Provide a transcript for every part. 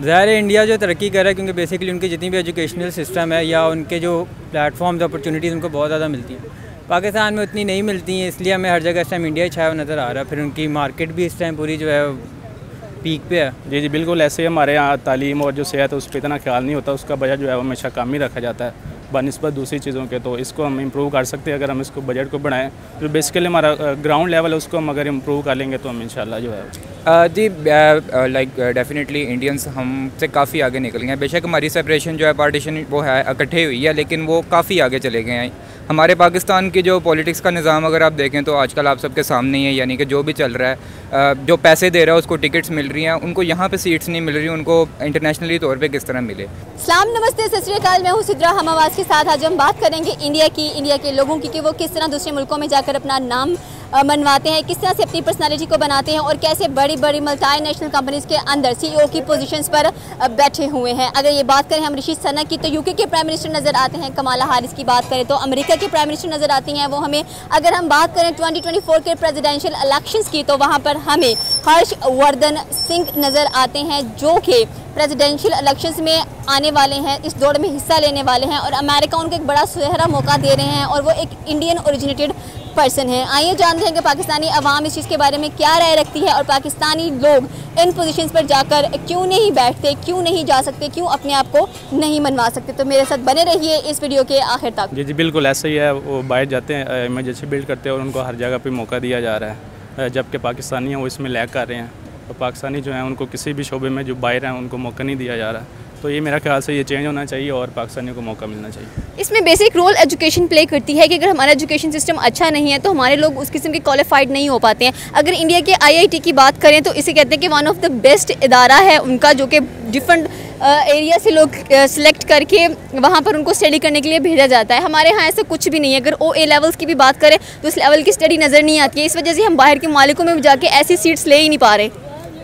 ज़ाहिर है इंडिया जो तरक्की कर रहा है, क्योंकि बेसिकली उनकी जितनी भी एजुकेशनल सिस्टम है या उनके जो प्लेटफॉर्म्स अपॉर्चुनिटीज़ उनको बहुत ज़्यादा मिलती हैं। पाकिस्तान में उतनी नहीं मिलती हैं, इसलिए हमें हर जगह इस टाइम इंडिया छाया हुआ नज़र आ रहा है। फिर उनकी मार्केट भी इस टाइम पूरी जो है पीक पे है। जी जी बिल्कुल, ऐसे ही हमारे यहाँ तालीम और जो सेहत है उस पर इतना ख्याल नहीं होता, उसका बजट जो है वो हमेशा कम ही रखा जाता है बनिस्बत दूसरी चीज़ों के। तो इसको हम इम्प्रूव कर सकते हैं अगर हम इसको बजट को बढ़ाएं। जो बेसिकली हमारा ग्राउंड लेवल है उसको हम अगर इम्प्रूव कर लेंगे तो हम इंशाल्लाह जो है जी लाइक डेफिनेटली इंडियंस हमसे काफ़ी आगे निकल गए हैं। बेशक हमारी सेपरेशन जो है पार्टीशन वो है इकट्ठे हुई है, लेकिन वो काफ़ी आगे चले गए हैं। हमारे पाकिस्तान की जो पॉलिटिक्स का निज़ाम अगर आप देखें तो आजकल आप सबके सामने ही है, यानी कि जो भी चल रहा है, जो पैसे दे रहा है उसको टिकट्स मिल रही हैं, उनको यहाँ पे सीट्स नहीं मिल रही, उनको इंटरनेशनली तौर पे किस तरह मिले। सलाम, नमस्ते, सत श्री अकाल। मैं हूँ सिद्रा हम आवाज़ के साथ। आज हम बात करेंगे इंडिया के लोगों की कि वो किस तरह दूसरे मुल्कों में जाकर अपना नाम मनवाते हैं, किस तरह से अपनी पर्सनालिटी को बनाते हैं और कैसे बड़ी बड़ी मल्टीनेशनल कंपनीज़ के अंदर CEO की पोजीशंस पर बैठे हुए हैं। अगर ये बात करें हम ऋषि सुनक की, तो UK के प्राइम मिनिस्टर नज़र आते हैं। कमाला हारिस की बात करें तो अमेरिका के प्राइम मिनिस्टर नज़र आती हैं वो हमें। अगर हम बात करें 2024 के प्रेसिडेंशियल इलेक्शंस की, तो वहाँ पर हमें हर्षवर्धन सिंह नज़र आते हैं जो कि प्रेसिडेंशियल इलेक्शंस में आने वाले हैं, इस दौड़ में हिस्सा लेने वाले हैं और अमेरिका उनको एक बड़ा सुनहरा मौका दे रहे हैं और वो एक इंडियन ओरिजिनेटेड पर्सन है। आइए जानते हैं कि पाकिस्तानी अवाम इस चीज़ के बारे में क्या राय रखती है और पाकिस्तानी लोग इन पोजीशंस पर जाकर क्यों नहीं बैठते, क्यों नहीं जा सकते, क्यों अपने आप को नहीं मनवा सकते। तो मेरे साथ बने रहिए इस वीडियो के आखिर तक। जी जी बिल्कुल ऐसा ही है। वो बाहर जाते हैं, इमरजेंसी बिल्ड करते हैं और उनको हर जगह पर मौका दिया जा रहा है, जबकि पाकिस्तानी हैं वो इसमें लैग कर रहे हैं। तो पाकिस्तानी जो हैं उनको किसी भी शोबे में जो बाहर हैं उनको मौका नहीं दिया जा रहा। तो ये मेरा ख्याल से ये चेंज होना चाहिए और पाकिस्तानियों को मौका मिलना चाहिए। इसमें बेसिक रोल एजुकेशन प्ले करती है कि अगर हमारा एजुकेशन सिस्टम अच्छा नहीं है तो हमारे लोग उस किस्म के क्वालिफाइड नहीं हो पाते हैं। अगर इंडिया के IIT की बात करें तो इसे कहते हैं कि वन ऑफ द बेस्ट इदारा है उनका, जो कि डिफरेंट एरिया से लोग सिलेक्ट करके वहाँ पर उनको स्टडी करने के लिए भेजा जाता है। हमारे यहाँ ऐसा कुछ भी नहीं है। अगर OA लेवल्स की भी बात करें तो उस लेवल की स्टडी नज़र नहीं आती है। इस वजह से हम बाहर के मालिकों में जाके ऐसी सीट्स ले ही नहीं पा रहे।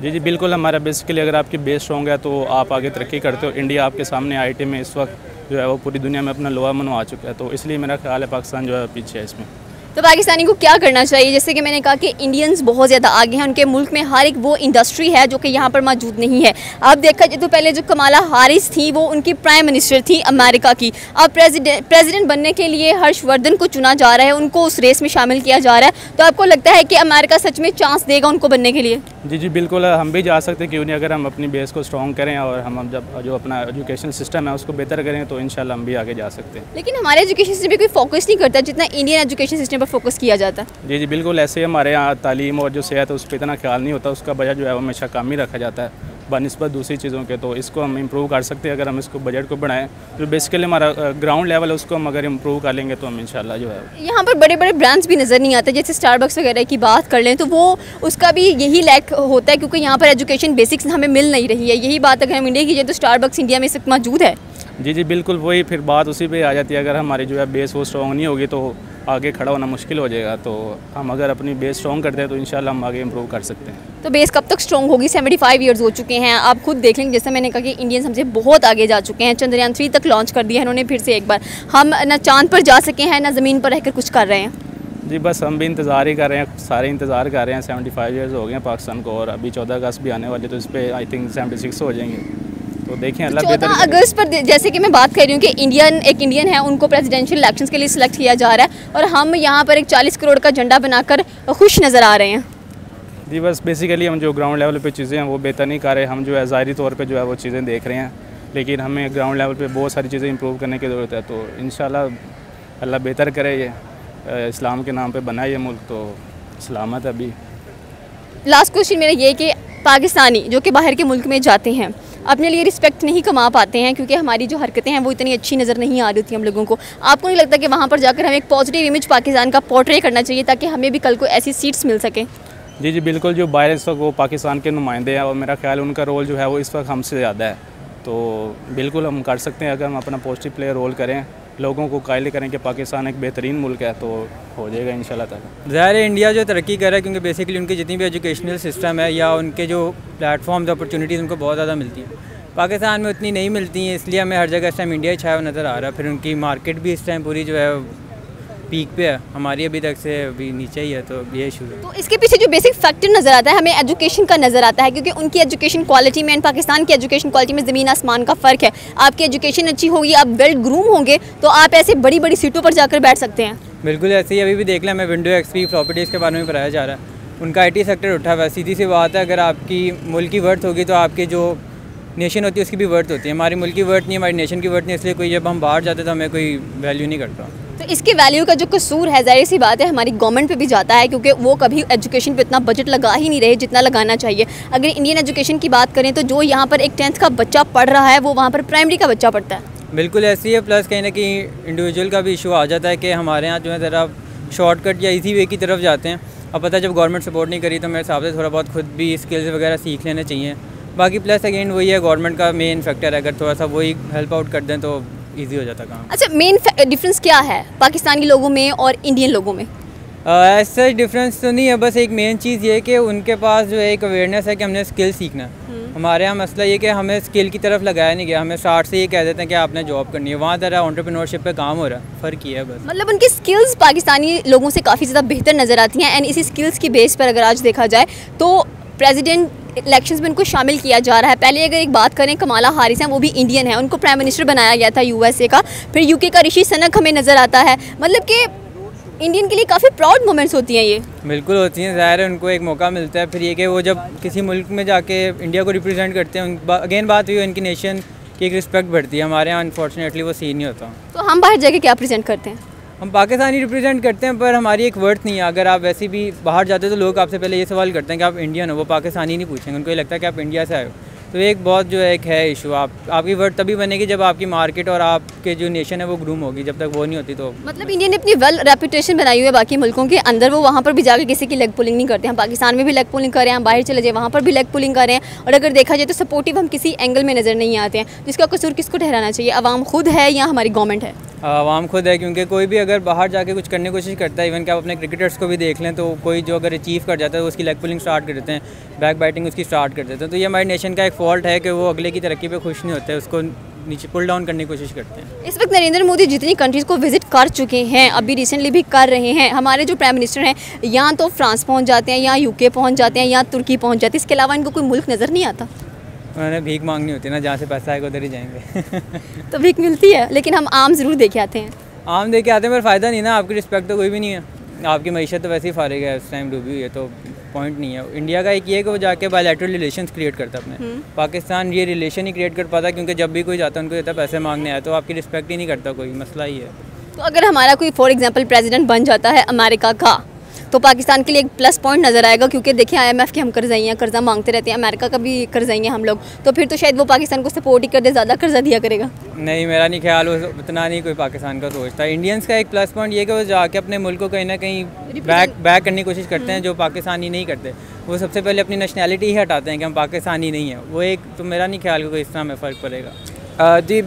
जी जी बिल्कुल, हमारा बेसिकली अगर आपकी बेस स्ट्रॉन्ग है तो आप आगे तरक्की करते हो। इंडिया आपके सामने IIT में इस वक्त जो है वो पूरी दुनिया में अपना लोहा मनवा चुका है, तो इसलिए मेरा ख्याल है पाकिस्तान जो है पीछे है इसमें। तो पाकिस्तानी को क्या करना चाहिए? जैसे कि मैंने कहा कि इंडियंस बहुत ज़्यादा आगे हैं, उनके मुल्क में हर एक वो इंडस्ट्री है जो कि यहाँ पर मौजूद नहीं है। अब देखा जाए तो पहले जो कमाला हारिस थी वो उनकी प्राइम मिनिस्टर थी अमेरिका की। अब प्रेसिडेंट बनने के लिए हर्षवर्धन को चुना जा रहा है, उनको उस रेस में शामिल किया जा रहा है। तो आपको लगता है कि अमेरिका सच में चांस देगा उनको बनने के लिए? जी जी बिल्कुल, हम भी जा सकते हैं, क्यों नहीं। अगर हम अपनी बेस को स्ट्रॉन्ग करें और हम जब जो अपना एजुकेशन सिस्टम है उसको बेहतर करें तो इंशाल्लाह हम भी आगे जा सकते हैं। लेकिन हमारे एजुकेशन सिस्टम पर कोई फोकस नहीं करता जितना इंडियन एजुकेशन सिस्टम पर फोकस किया जाता है। जी जी बिल्कुल, ऐसे ही हमारे यहाँ तालीम और जो सेहत है उस पर इतना ख्याल नहीं होता, उसका बजट जो है वो हमेशा कम ही रखा जाता है बनिस्बत दूसरी चीज़ों के। तो इसको हम इम्प्रूव कर सकते हैं अगर हम इसको बजट को बढ़ाएं। जो बेसिकली हमारा ग्राउंड लेवल है उसको हम अगर इम्प्रूव कर लेंगे तो हम इंशाल्लाह जो है। यहाँ पर बड़े बड़े ब्रांड्स भी नज़र नहीं आते, जैसे स्टारबक्स वगैरह की बात कर लें तो वो उसका भी यही लैक होता है क्योंकि यहाँ पर एजुकेशन बेसिक्स हमें मिल नहीं रही है। यही बात अगर हम इंडिया की जाए तो स्टारबक्स इंडिया में इस वक्त मौजूद है। जी जी बिल्कुल, वही फिर बात उसी पे आ जाती है। अगर हमारी जो है बेस वो स्ट्रॉन्ग नहीं होगी तो आगे खड़ा होना मुश्किल हो जाएगा। तो हम अगर अपनी बेस स्ट्रॉन्ग करते हैं तो इंशाल्लाह हम आगे इम्प्रूव कर सकते हैं। तो बेस कब तक स्ट्रॉन्ग होगी? 75 ईयर्स हो चुके हैं, आप खुद देख लेंगे। जैसे मैंने कहा कि इंडियंस हमसे बहुत आगे जा चुके हैं। चंद्रयान 3 तक लॉन्च कर दिया है इन्होंने फिर से एक बार। हम ना चांद पर जा सके हैं ना ज़मीन पर रहकर कुछ कर रहे हैं। जी बस हम भी इंतज़ार ही कर रहे हैं, सारे इंतज़ार कर रहे हैं। 75 ईयर्स हो गए हैं पाकिस्तान को और अभी 14 अगस्त भी आने वाले, तो इस पर आई थिंक 76 हो जाएंगे। तो देखें अल्लाह 14 अगस्त पर जैसे कि मैं बात कर रही हूँ कि एक इंडियन है, उनको प्रेसिडेंशियल इलेक्शंस के लिए सिलेक्ट किया जा रहा है और हम यहाँ पर एक 40 करोड़ का झंडा बनाकर खुश नज़र आ रहे हैं। जी बस बेसिकली हम जो ग्राउंड लेवल पे चीज़ें हैं वो बेहतर नहीं कर रहे। हम जो है ज़ाहिरी तौर पे जो है वो चीज़ें देख रहे हैं, लेकिन हमें ग्राउंड लेवल पे बहुत सारी चीज़ें इंप्रूव करने की ज़रूरत है। तो इंशाल्लाह अल्लाह बेहतर करे। ये इस्लाम के नाम पे बना ये मुल्क, तो सलामत है। अभी लास्ट क्वेश्चन मेरा ये कि पाकिस्तानी जो कि बाहर के मुल्क में जाते हैं अपने लिए रिस्पेक्ट नहीं कमा पाते हैं क्योंकि हमारी जो हरकतें हैं वो इतनी अच्छी नज़र नहीं आ रही थी हम लोगों को। आपको नहीं लगता कि वहाँ पर जाकर हमें एक पॉजिटिव इमेज पाकिस्तान का पोर्ट्रे करना चाहिए ताकि हमें भी कल को ऐसी सीट्स मिल सकें? जी जी बिल्कुल, जो बाहर इस वक्त वो पाकिस्तान के नुमाइंदे हैं और मेरा ख्याल उनका रोल जो है वो इस वक्त हमसे ज़्यादा है। तो बिल्कुल हम कर सकते हैं अगर हम अपना पॉजिटिव प्ले रोल करें, लोगों को कायल करें कि पाकिस्तान एक बेहतरीन मुल्क है, तो हो जाएगा इंशाल्लाह ताला। ज़ाहिर है इंडिया जो तरक्की कर रहा है, क्योंकि बेसिकली उनकी जितनी भी एजुकेशनल सिस्टम है या उनके जो प्लेटफॉर्म्स अपॉर्चुनिटीज़ उनको बहुत ज़्यादा मिलती हैं। पाकिस्तान में उतनी नहीं मिलती हैं, इसलिए हमें हर जगह इस टाइम इंडिया छाया हुआ नज़र आ रहा है। फिर उनकी मार्केट भी इस टाइम पूरी जो है पीक पे है, हमारी अभी तक से अभी नीचे ही है, तो ये इशू है। तो इसके पीछे जो बेसिक फैक्टर नज़र आता है हमें एजुकेशन का नज़र आता है, क्योंकि उनकी एजुकेशन क्वालिटी में एंड पाकिस्तान की एजुकेशन क्वालिटी में ज़मीन आसमान का फ़र्क है। आपकी एजुकेशन अच्छी होगी, आप वेल ग्रूम होंगे, तो आप ऐसे बड़ी बड़ी सीटों पर जाकर बैठ सकते हैं। बिल्कुल ऐसे ही अभी भी देख लें, हमें विंडो एक्सपी प्रॉपर्टीज़ के बारे में पढ़ाया जा रहा है, उनका IT सेक्टर उठा हुआ है। सीधी सी बात है, अगर आपकी मुल्क की वर्थ होगी तो आपके जो नेशन होती है उसकी भी वर्थ होती है। हमारी मुल्क की वर्थ नहीं, हमारी नेशन की वर्थ नहीं, इसलिए कोई जब हम बाहर जाते तो हमें कोई वैल्यू नहीं करता। तो इसकी वैल्यू का जो कसूर है, ज़ाहिर सी बात है हमारी गवर्नमेंट पे भी जाता है, क्योंकि वो कभी एजुकेशन पे इतना बजट लगा ही नहीं रहे जितना लगाना चाहिए। अगर इंडियन एजुकेशन की बात करें तो जो यहाँ पर एक 10th का बच्चा पढ़ रहा है वो वहाँ पर प्राइमरी का बच्चा पढ़ता है। बिल्कुल ऐसी है, प्लस कहीं ना कहीं इंडिविजुअल का भी इशू आ जाता है कि हमारे यहाँ जो है ज़रा शॉर्टकट या इजी वे की तरफ जाते हैं। अब पता है जब गवर्नमेंट सपोर्ट नहीं करी तो मेरे हिसाब से थोड़ा बहुत खुद भी स्किल्स वगैरह सीख लेने चाहिए। बाकी प्लस अगेन वही है, गवर्नमेंट का मेन फैक्टर है, अगर थोड़ा सा वही हेल्प आउट कर दें तो ईजी हो जाता काम। अच्छा, मेन डिफरेंस क्या है पाकिस्तानी लोगों में और इंडियन लोगों में? ऐसा डिफरेंस तो नहीं है, बस एक मेन चीज़ ये कि उनके पास जो है एक अवेयरनेस है कि हमने स्किल सीखना है। हमारे यहाँ मसला ये कि हमें स्किल की तरफ लगाया नहीं गया, हमें स्टार्ट से ये कह देते हैं कि आपने जॉब करनी है। वहाँ ज़रा एंटरप्रेन्योरशिप पे काम हो रहा है, फ़र्क ही है बस। मतलब उनकी स्किल्स पाकिस्तानी लोगों से काफ़ी ज़्यादा बेहतर नज़र आती हैं, एंड इसी स्किल्स की बेस पर अगर आज देखा जाए तो प्रेसिडेंट इलेक्शंस में उनको शामिल किया जा रहा है। पहले अगर एक बात करें, कमाला हारिस हैं, वो भी इंडियन है, उनको प्राइम मिनिस्टर बनाया गया था USA का। फिर UK का ऋषि सनक हमें नज़र आता है। मतलब कि इंडियन के लिए काफ़ी प्राउड मोमेंट्स होती हैं ये। बिल्कुल होती हैं, ज़ाहिर है उनको एक मौका मिलता है। फिर ये कि वो जब किसी मुल्क में जाके इंडिया को रिप्रेजेंट करते हैं, अगेन बात हुई उनकी नेशन की एक रिस्पेक्ट बढ़ती है। हमारे यहाँ अनफॉर्चुनेटली वो सीन नहीं होता। तो हम बाहर जाके क्या प्रेजेंट करते हैं? हम पाकिस्तानी रिप्रेजेंट करते हैं, पर हमारी एक वर्थ नहीं है। अगर आप वैसे भी बाहर जाते हो तो लोग आपसे पहले ये सवाल करते हैं कि आप इंडियन हो, वो पाकिस्तानी नहीं पूछेंगे, उनको ये लगता है कि आप इंडिया से आए हो। तो एक बहुत जो है एक है इशू, आपकी वर्थ तभी बनेगी जब आपकी मार्केट और आपके जो नेशन है वो ग्रूम होगी। जब तक वो नहीं होती तो मतलब इंडिया ने अपनी वेल रेपुटेशन बनाई हुई है बाकी मुल्कों के अंदर, वो वहाँ पर भी जाकर किसी की लेग पुलिंग नहीं करते हैं। पाकिस्तान में भी लेग पुलिंग कर रहे हैं, बाहर चले जाए वहाँ पर भी लेग पुलिंग कर रहे हैं, और अगर देखा जाए तो सपोर्टिव हम किसी एंगल में नज़र नहीं आते हैं। जिसका कसूर किसको ठहराना चाहिए, अवाम खुद है या हमारी गवर्नमेंट है? आवाम खुद है, क्योंकि कोई भी अगर बाहर जाके कुछ करने की कोशिश करता है, इवन कि आप अपने क्रिकेटर्स को भी देख लें, तो कोई जो अगर अचीव कर जाता है उसकी लेग पुलिंग स्टार्ट कर देते हैं, बैक बैटिंग उसकी स्टार्ट कर देते हैं। तो ये हमारी नेशन का एक फॉल्ट है कि वो अगले की तरक्की पे खुश नहीं होते, उसको नीचे पुल डाउन करने की कोशिश करते हैं। इस वक्त नरेंद्र मोदी जितनी कंट्रीज़ को विजिट कर चुके हैं, अभी रिसेंटली भी कर रहे हैं, हमारे जो प्राइम मिनिस्टर हैं या तो फ्रांस पहुँच जाते हैं, या UK पहुँच जाते हैं, या तुर्की पहुँच जाते हैं, इसके अलावा इनको कोई मुल्क नज़र नहीं आता। उन्होंने भीख मांगनी होती है ना, जहाँ से पैसा आएगा उधर ही जाएंगे। तो भीख मिलती है, लेकिन हम आम ज़रूर देखे आते हैं। आम दे के आते हैं पर फ़ायदा नहीं ना, आपकी रिस्पेक्ट तो कोई भी नहीं है, आपकी मईशत तो वैसे ही फारिग है, इस टाइम डूबी हुई है, तो पॉइंट नहीं है। इंडिया का एक ये कि वो जाके बायलैटरल रिलेशंस क्रिएट करता है अपने। पाकिस्तान ये रिलेशन ही क्रिएट कर पाता, क्योंकि जब भी कोई जाता है उनको कहता है पैसे मांगने आया, तो आपकी रिस्पेक्ट ही नहीं करता कोई, मसला ही है। तो अगर हमारा कोई फॉर एग्जांपल प्रेसिडेंट बन जाता है अमेरिका का, तो पाकिस्तान के लिए एक प्लस पॉइंट नज़र आएगा, क्योंकि देखिए IMF के हम कर्जाई हैं, कर्जा मांगते रहते हैं, अमेरिका का भी कर्जाई हैं हम लोग, तो फिर तो शायद वो पाकिस्तान को सपोर्ट ही कर दे, ज़्यादा कर्जा दिया करेगा। नहीं, मेरा नहीं ख्याल, वो उतना नहीं कोई पाकिस्तान का सोचता है। इंडियंस का एक प्लस पॉइंट ये कि वो जाके अपने मुल्क को कहीं ना कहीं बैक करने की कोशिश करते हैं, जो पाकिस्तानी नहीं करते। वो सबसे पहले अपनी नेशनैलिटी ही हटाते हैं कि हम पाकिस्तानी नहीं हैं, वो एक तो मेरा नहीं ख्याल कोई इस तरह में फ़र्क पड़ेगा। जी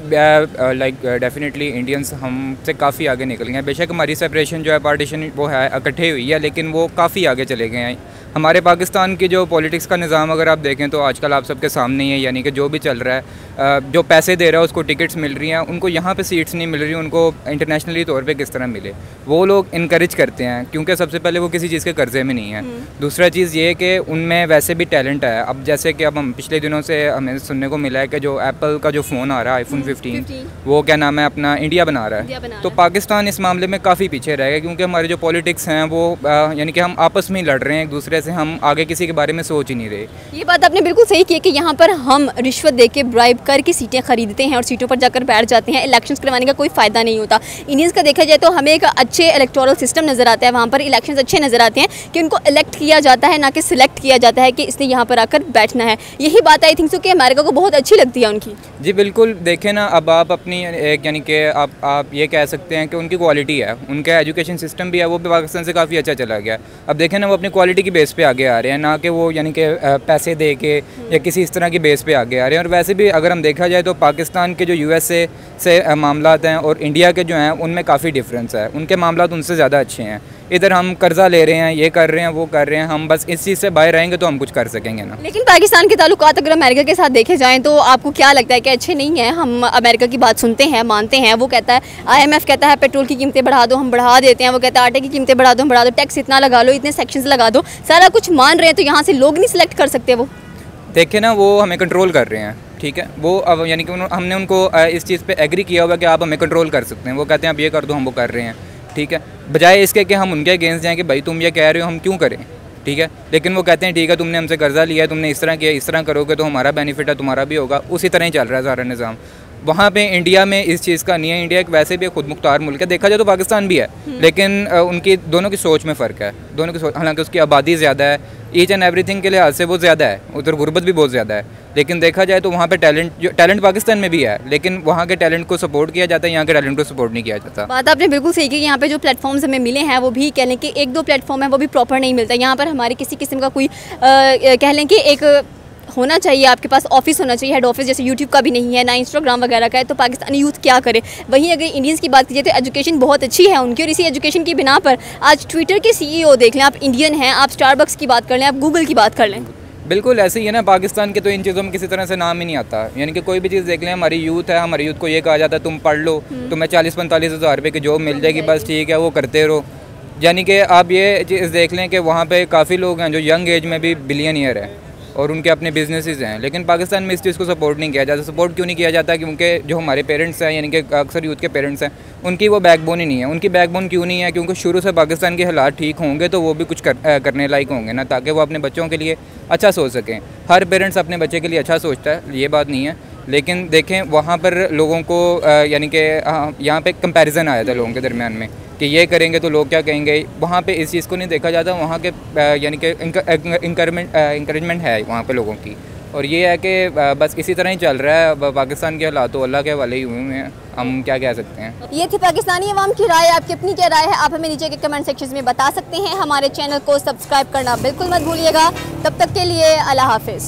लाइक डेफिनेटली इंडियंस हमसे काफ़ी आगे निकल गए हैं। बेशक हमारी सेपरेशन जो है, पार्टीशन वो है, इकट्ठे हुई है, लेकिन वो काफ़ी आगे चले गए हैं। हमारे पाकिस्तान की जो पॉलिटिक्स का निज़ाम अगर आप देखें तो आजकल आप सबके सामने ही है, यानी कि जो भी चल रहा है, जो पैसे दे रहा है उसको टिकट्स मिल रही हैं, उनको यहाँ पे सीट्स नहीं मिल रही, उनको इंटरनेशनली तौर पे किस तरह मिले, वो लोग इनकरेज करते हैं, क्योंकि सबसे पहले वो किसी चीज़ के कर्जे में नहीं है। दूसरा चीज़ ये है कि उनमें वैसे भी टैलेंट है। अब जैसे कि अब हम पिछले दिनों से हमें सुनने को मिला है कि जो एप्पल का जो फ़ोन आ रहा है iPhone 15, वो क्या नाम है अपना इंडिया बना रहा है। तो पाकिस्तान इस मामले में काफ़ी पीछे रहेगा, क्योंकि हमारे जो पॉलिटिक्स हैं वो यानी कि हम आपस में ही लड़ रहे हैं एक दूसरे से, हम आगे किसी के बारे में सोच ही नहीं रहे। ये बात आपने बिल्कुल सही की है कि यहाँ पर हम रिश्वत दे के ब्राइब करके सीटें खरीदते हैं और सीटों पर जाकर बैठ जाते हैं। इलेक्शंस करवाने का कोई फ़ायदा नहीं होता। इंडियंस का देखा जाए तो हमें एक अच्छे इलेक्टोरल सिस्टम नज़र आता है, वहाँ पर इलेक्शंस अच्छे नज़र आते हैं कि उनको इलेक्ट किया जाता है, ना कि सिलेक्ट किया जाता है कि इसने यहाँ पर आकर बैठना है। यही बात आई थिंक सो कि अमेरिका को बहुत अच्छी लगती है उनकी। जी बिल्कुल, देखें ना, अब आप अपनी एक यानी कि आप ये कह सकते हैं कि उनकी क्वालिटी है, उनका एजुकेशन सिस्टम भी है, वो भी पाकिस्तान से काफ़ी अच्छा चला गया। अब देखें ना, वो अपनी क्वालिटी की बेस पे आगे आ रहे हैं, ना कि वो यानी कि पैसे दे के या किसी इस तरह की बेस पे आगे आ रहे हैं। और वैसे भी अगर हम देखा जाए तो पाकिस्तान के जो USA से मामलात हैं और इंडिया के जो हैं उनमें काफ़ी डिफरेंस है। उनके मामलात उनसे ज़्यादा अच्छे हैं। इधर हम कर्जा ले रहे हैं, ये कर रहे हैं, वो कर रहे हैं, हम बस इस चीज़ से बाहर रहेंगे तो हम कुछ कर सकेंगे ना। लेकिन पाकिस्तान के ताल्लुकात अगर अमेरिका के साथ देखे जाएँ तो आपको क्या लगता है कि अच्छे नहीं हैं? हम अमेरिका की बात सुनते हैं, मानते हैं, वो कहता है, IMF कहता है पेट्रोल की कीमतें बढ़ा दो, हम बढ़ा देते हैं, वो कहता है आटे की कीमतें बढ़ा दो, हम बढ़ा दो, टैक्स इतना लगा लो, इतने सेक्शंस लगा दो, सारा कुछ मान रहे हैं, तो यहाँ से लोग नहीं सिलेक्ट कर सकते? वो देखे ना, वो हमें कंट्रोल कर रहे हैं, ठीक है। वो अब यानी कि हमने उनको इस चीज़ पे एग्री किया हुआ कि आप हमें कंट्रोल कर सकते हैं। वो कहते हैं आप ये कर दो, हम वो कर रहे हैं, ठीक है। बजाय इसके कि हम उनके अगेंस्ट जाएँ कि भाई तुम ये कह रहे हो, हम क्यों करें, ठीक है। लेकिन वो कहते हैं ठीक है, तुमने हमसे कर्जा लिया है, तुमने इस तरह किया, इस तरह करोगे तो हमारा बेनिफिट है, तुम्हारा भी होगा। उसी तरह ही चल रहा है सारा निज़ाम। वहाँ पे इंडिया में इस चीज़ का नहीं है। इंडिया एक वैसे भी खुद मुख्तार मुल्क है, देखा जाए तो पाकिस्तान भी है, लेकिन उनकी दोनों की सोच में फ़र्क है। दोनों की सोच, हालांकि उसकी आबादी ज़्यादा है, ईच एंड एवरीथिंग के लिहाज से वो ज़्यादा है, उधर गुर्बत भी बहुत ज़्यादा है। लेकिन देखा जाए तो वहाँ पे टैलेंट पाकिस्तान में भी है, लेकिन वहाँ के टैलेंट को सपोर्ट किया जाता है, यहाँ के टैलेंट को सपोर्ट नहीं किया जाता। बात आपने बिल्कुल सही की। यहाँ पे जो प्लेटफॉर्म्स हमें मिले हैं वो भी कह लें कि 1-2 प्लेटफॉर्म है, वो भी प्रॉपर नहीं मिलता। यहाँ पर हमारे किसी किस्म का कोई कह लें कि एक होना चाहिए, आपके पास ऑफिस होना चाहिए, हेड ऑफिस, जैसे यूट्यूब का भी नहीं है, ना इंस्टाग्राम वगैरह का है, तो पाकिस्तानी यूथ क्या करे। वहीं अगर इंडियंस की बात कीजिए तो एजुकेशन बहुत अच्छी है उनकी, और इसी एजुकेशन की बिना पर आज ट्विटर के CEO देख लें, आप इंडियन हैं, आप स्टारबक्स की बात कर लें, आप गूगल की बात कर लें। बिल्कुल ऐसे ही है ना। पाकिस्तान के तो इन चीज़ों में किसी तरह से नाम ही नहीं आता। यानी कि कोई भी चीज़ देख लें, हमारी यूथ है, हमारी यूथ को ये कहा जाता है तुम पढ़ लो, तुम्हें 40-45 हज़ार रुपये की जॉब मिल जाएगी, बस ठीक है, वो करते रहो। यानी कि आप ये चीज़ देख लें कि वहाँ पे काफ़ी लोग हैं जो यंग एज में भी बिलियनियर हैं और उनके अपने बिजनेसेस हैं, लेकिन पाकिस्तान में इस चीज़ को सपोर्ट नहीं किया जाता। सपोर्ट क्यों नहीं किया जाता? क्योंकि जो हमारे पेरेंट्स हैं, यानी कि अक्सर यूथ के पेरेंट्स हैं, उनकी वो बैकबोन ही नहीं है। उनकी बैकबोन क्यों नहीं है? क्योंकि शुरू से पाकिस्तान के हालात ठीक होंगे तो वो भी कुछ करने लायक होंगे ना, ताकि वो अपने बच्चों के लिए अच्छा सोच सकें। हर पेरेंट्स अपने बच्चे के लिए अच्छा सोचता है, ये बात नहीं है, लेकिन देखें वहाँ पर लोगों को यानी कि यहाँ पे कंपैरिजन आया था लोगों के दरमियान में कि ये करेंगे तो लोग क्या कहेंगे। वहाँ पे इस चीज़ को नहीं देखा जाता। वहाँ के यानी कि इंकरेजमेंट है वहाँ पे लोगों की, और ये है कि बस इसी तरह ही चल रहा है। पाकिस्तान के हालात तो अल्लाह के हवाले ही हुए हैं, हम क्या कह सकते हैं। ये थी पाकिस्तानी अवाम की राय। आपकी अपनी क्या राय है आप हमें नीचे के कमेंट सेक्शन में बता सकते हैं। हमारे चैनल को सब्सक्राइब करना बिल्कुल मत भूलिएगा। तब तक के लिए अल्लाह हाफिज़।